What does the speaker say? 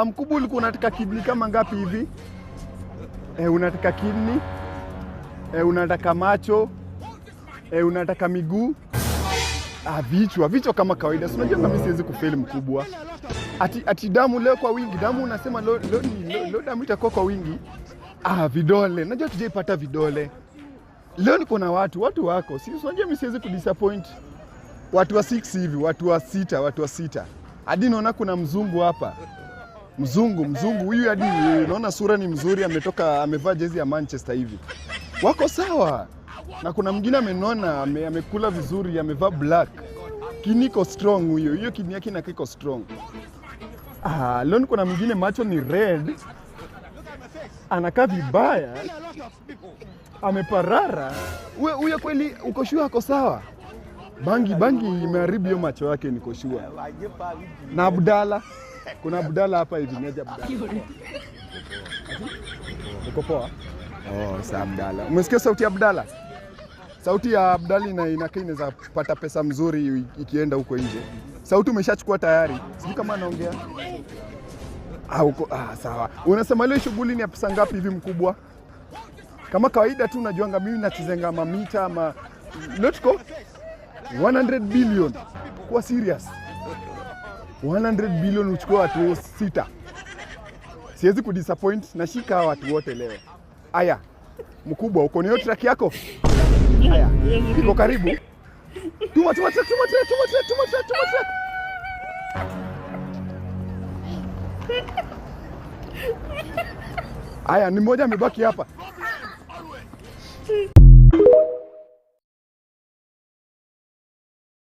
Mkubwa ulikuwa unataka kidney kama ngapi hivi? Unataka kidney, unataka macho, unataka miguu, vichwa kama kawaida. Si unajua mimi siwezi kufail Mkubwa. Ati damu leo kwa wingi. Damu unasema leo damu itakuwa kwa wingi. Vidole. Najua tujaipata vidole. Leo niko na watu wako. Si unajua mimi siwezi kudisappoint. Watu wa 6 hivi, watu wa 6. Hadi naona kuna mzungu hapa. Mzungu huyu hadi naona sura ni mzuri, amevaa jezi ya Manchester hivi. Wako sawa. Na kuna mwingine amenona, amekula vizuri, amevaa black. Kiniko strong huyo. Hiyo kini yake inakiko strong. Leo kuna mwingine macho ni red. Anakaa vibaya. Ameparara. Huyo kweli uko sure ako sawa? Bangi imeharibu hiyo macho yake, niko sure. Na Abdalla. Kuna Abdalla hapa hivi, neja Abdalla. Uko poa? Sa Abdalla. Umesikia sauti ya Abdalla? Sauti ya Abdalla inakaa inaweza kupata pesa mzuri ikienda huko nje. Sauti umeshachukua tayari. Sijui kama anaongea. Sawa. Unasema leo shughuli ni ya pesa ngapi hivi Mkubwa? Kama kawaida tu unajuanga mimi nachizenga mamita ama let's go 100 billion. Kwa serious. 100 billion uchukua watu 6. Siwezi kudisappoint, nashika watu wote leo. Aya. Mkubwa uko ni track yako? Aya. Iko karibu. Tuma track. Aya, ni mmoja amebaki hapa.